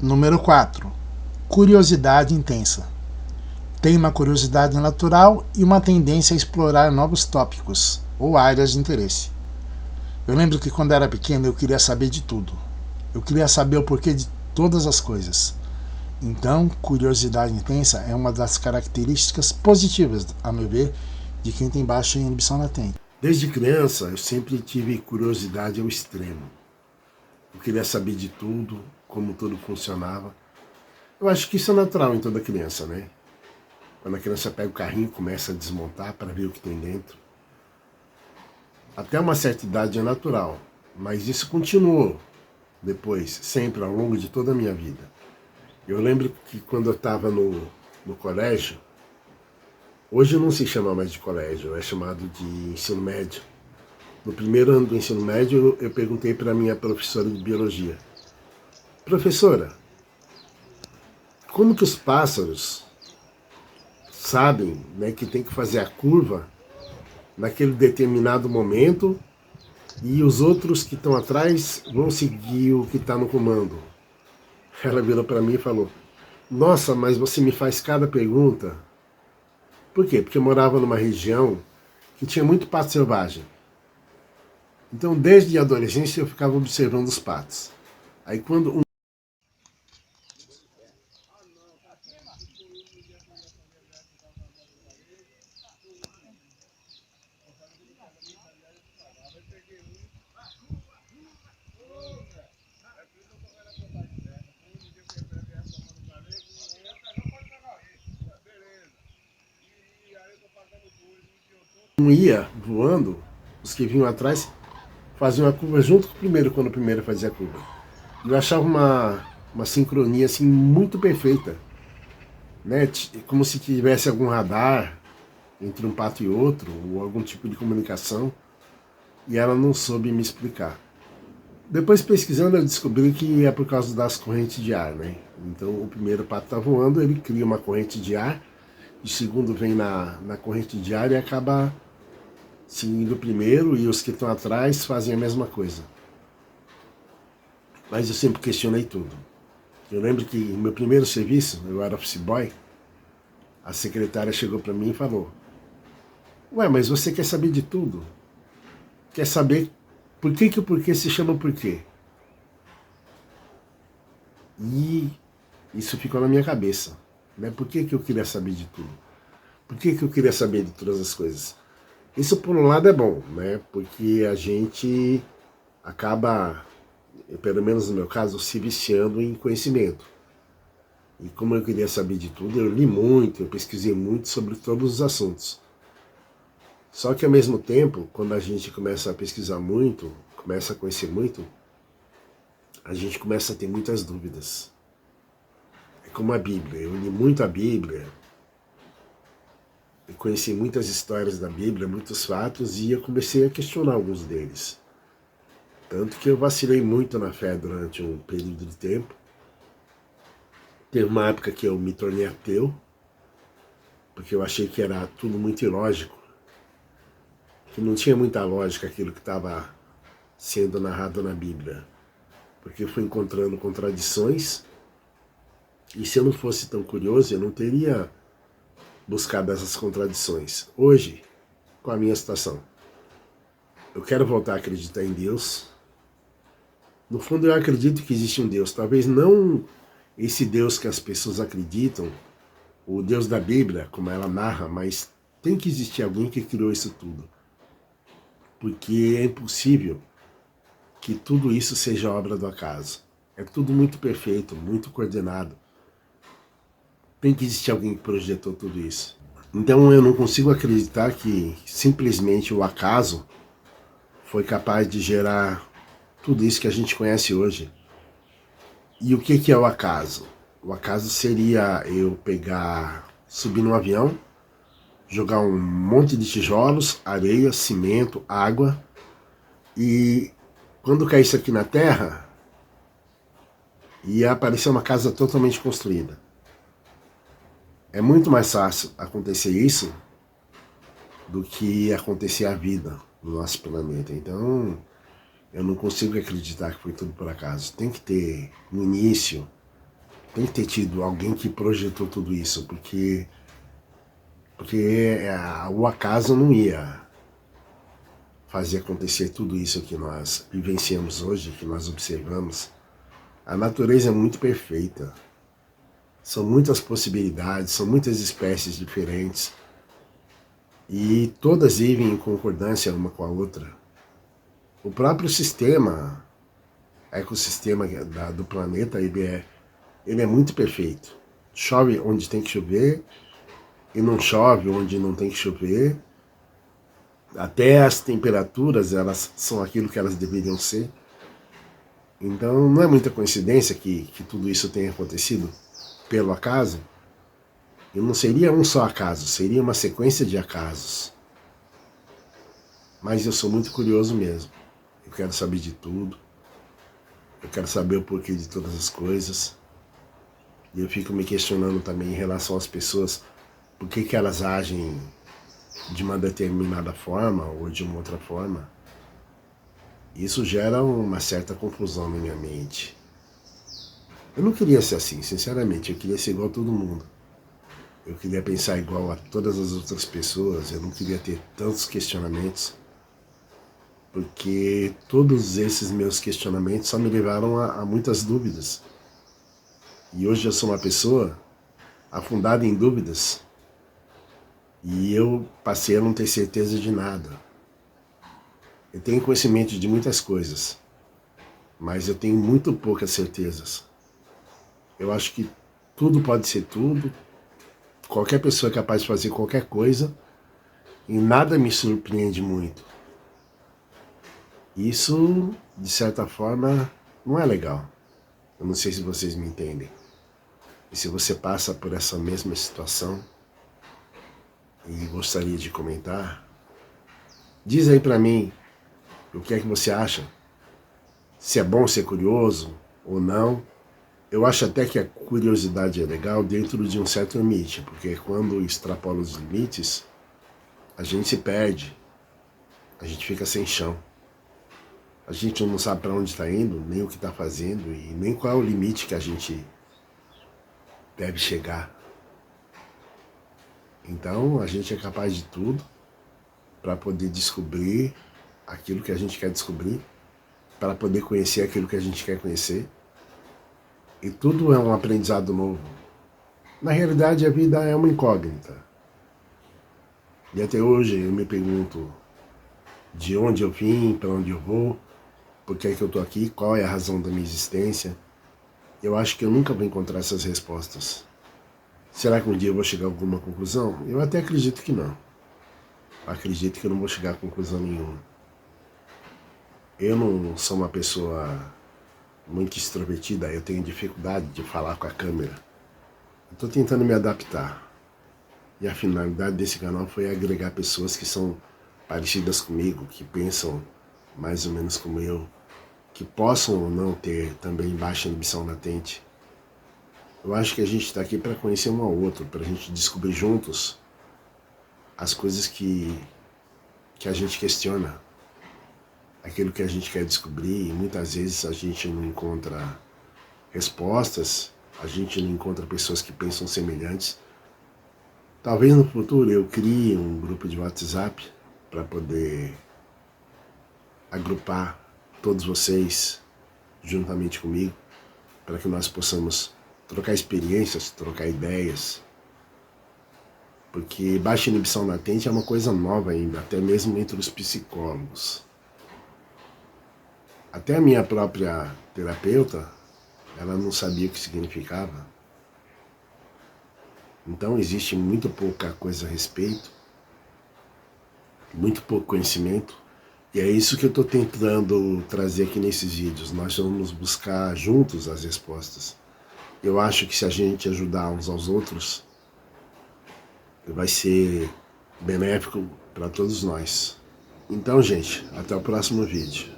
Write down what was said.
Número 4. Curiosidade intensa. Tem uma curiosidade natural e uma tendência a explorar novos tópicos ou áreas de interesse. Eu lembro que quando era pequeno eu queria saber de tudo. Eu queria saber o porquê de todas as coisas. Então, curiosidade intensa é uma das características positivas, a meu ver, de quem tem baixa inibição latente. Desde criança, eu sempre tive curiosidade ao extremo. Eu queria saber de tudo, como tudo funcionava. Eu acho que isso é natural em toda criança, né? Quando a criança pega o carrinho e começa a desmontar para ver o que tem dentro. Até uma certa idade é natural, mas isso continuou depois, sempre, ao longo de toda a minha vida. Eu lembro que quando eu estava no colégio, hoje não se chama mais de colégio, é chamado de ensino médio. No primeiro ano do ensino médio, eu perguntei para a minha professora de biologia: professora, como que os pássaros sabem, né, que tem que fazer a curva naquele determinado momento e os outros que estão atrás vão seguir o que está no comando? Ela virou para mim e falou: nossa, mas você me faz cada pergunta. Por quê? Porque eu morava numa região que tinha muito pato selvagem. Então, desde a adolescência, eu ficava observando os patos. Aí, quando um ia voando, os que vinham atrás faziam a curva junto com o primeiro, quando o primeiro fazia a curva. Eu achava uma sincronia assim muito perfeita, né? Como se tivesse algum radar entre um pato e outro, ou algum tipo de comunicação, e ela não soube me explicar. Depois, pesquisando, eu descobri que é por causa das correntes de ar, né? Então, o primeiro pato está voando, ele cria uma corrente de ar, o segundo vem na corrente de ar e acaba seguindo o primeiro, e os que estão atrás fazem a mesma coisa. Mas eu sempre questionei tudo. Eu lembro que no meu primeiro serviço, eu era office boy, a secretária chegou para mim e falou: ué, mas você quer saber de tudo? Quer saber por que o porquê se chama porquê? E isso ficou na minha cabeça, né? Por que eu queria saber de tudo? Por que eu queria saber de todas as coisas? Isso, por um lado, é bom, né? Porque a gente acaba, pelo menos no meu caso, se viciando em conhecimento. E como eu queria saber de tudo, eu li muito, eu pesquisei muito sobre todos os assuntos. Só que, ao mesmo tempo, quando a gente começa a pesquisar muito, começa a conhecer muito, a gente começa a ter muitas dúvidas. É como a Bíblia. Eu li muito a Bíblia, eu conheci muitas histórias da Bíblia, muitos fatos, e eu comecei a questionar alguns deles. Tanto que eu vacilei muito na fé durante um período de tempo. Teve uma época que eu me tornei ateu, porque eu achei que era tudo muito ilógico, que não tinha muita lógica aquilo que estava sendo narrado na Bíblia, porque eu fui encontrando contradições, e se eu não fosse tão curioso, eu não teria buscado essas contradições. Hoje, com a minha situação, eu quero voltar a acreditar em Deus. No fundo, eu acredito que existe um Deus, talvez não esse Deus que as pessoas acreditam, o Deus da Bíblia, como ela narra, mas tem que existir alguém que criou isso tudo. Porque é impossível que tudo isso seja obra do acaso. É tudo muito perfeito, muito coordenado. Tem que existir alguém que projetou tudo isso. Então eu não consigo acreditar que simplesmente o acaso foi capaz de gerar tudo isso que a gente conhece hoje. E o que é o acaso? O acaso seria eu pegar, subir num avião, jogar um monte de tijolos, areia, cimento, água, e quando cair isso aqui na Terra, ia aparecer uma casa totalmente construída. É muito mais fácil acontecer isso do que acontecer a vida no nosso planeta. Então, eu não consigo acreditar que foi tudo por acaso. Tem que ter um início, Tem que ter tido alguém que projetou tudo isso, porque o acaso não ia fazer acontecer tudo isso que nós vivenciamos hoje, que nós observamos. A natureza é muito perfeita. São muitas possibilidades, são muitas espécies diferentes. E todas vivem em concordância uma com a outra. O próprio ecossistema do planeta, ele é muito perfeito. Chove onde tem que chover e não chove onde não tem que chover. Até as temperaturas, elas são aquilo que elas deveriam ser. Então não é muita coincidência que tudo isso tenha acontecido pelo acaso. E não seria um só acaso, seria uma sequência de acasos. Mas eu sou muito curioso mesmo. Eu quero saber de tudo. Eu quero saber o porquê de todas as coisas. E eu fico me questionando também em relação às pessoas, por que elas agem de uma determinada forma ou de uma outra forma. Isso gera uma certa confusão na minha mente. Eu não queria ser assim, sinceramente. Eu queria ser igual a todo mundo. Eu queria pensar igual a todas as outras pessoas. Eu não queria ter tantos questionamentos. Porque todos esses meus questionamentos só me levaram a muitas dúvidas. E hoje eu sou uma pessoa afundada em dúvidas. E eu passei a não ter certeza de nada. Eu tenho conhecimento de muitas coisas, mas eu tenho muito poucas certezas. Eu acho que tudo pode ser tudo, qualquer pessoa é capaz de fazer qualquer coisa, e nada me surpreende muito. Isso, de certa forma, não é legal. Eu não sei se vocês me entendem. E se você passa por essa mesma situação e gostaria de comentar, diz aí pra mim o que é que você acha. Se é bom ser curioso ou não. Eu acho até que a curiosidade é legal dentro de um certo limite, porque quando extrapola os limites, a gente se perde, a gente fica sem chão. A gente não sabe para onde está indo, nem o que está fazendo e nem qual é o limite que a gente deve chegar. Então a gente é capaz de tudo para poder descobrir aquilo que a gente quer descobrir, para poder conhecer aquilo que a gente quer conhecer. E tudo é um aprendizado novo. Na realidade, a vida é uma incógnita. E até hoje eu me pergunto de onde eu vim, para onde eu vou, por que é que eu estou aqui, qual é a razão da minha existência. Eu acho que eu nunca vou encontrar essas respostas. Será que um dia eu vou chegar a alguma conclusão? Eu até acredito que não. Acredito que eu não vou chegar a conclusão nenhuma. Eu não sou uma pessoa muito extrovertida, eu tenho dificuldade de falar com a câmera. Estou tentando me adaptar. E a finalidade desse canal foi agregar pessoas que são parecidas comigo, que pensam mais ou menos como eu, que possam ou não ter também baixa inibição latente. Eu acho que a gente está aqui para conhecer um ao outro, para a gente descobrir juntos as coisas que a gente questiona, aquilo que a gente quer descobrir, e muitas vezes a gente não encontra respostas, a gente não encontra pessoas que pensam semelhantes. Talvez no futuro eu crie um grupo de WhatsApp para poder agrupar todos vocês juntamente comigo, para que nós possamos trocar experiências, trocar ideias, porque baixa inibição latente é uma coisa nova ainda, até mesmo entre os psicólogos. Até a minha própria terapeuta, ela não sabia o que significava. Então existe muito pouca coisa a respeito, muito pouco conhecimento, e é isso que eu estou tentando trazer aqui nesses vídeos. Nós vamos buscar juntos as respostas. Eu acho que se a gente ajudar uns aos outros, vai ser benéfico para todos nós. Então, gente, até o próximo vídeo.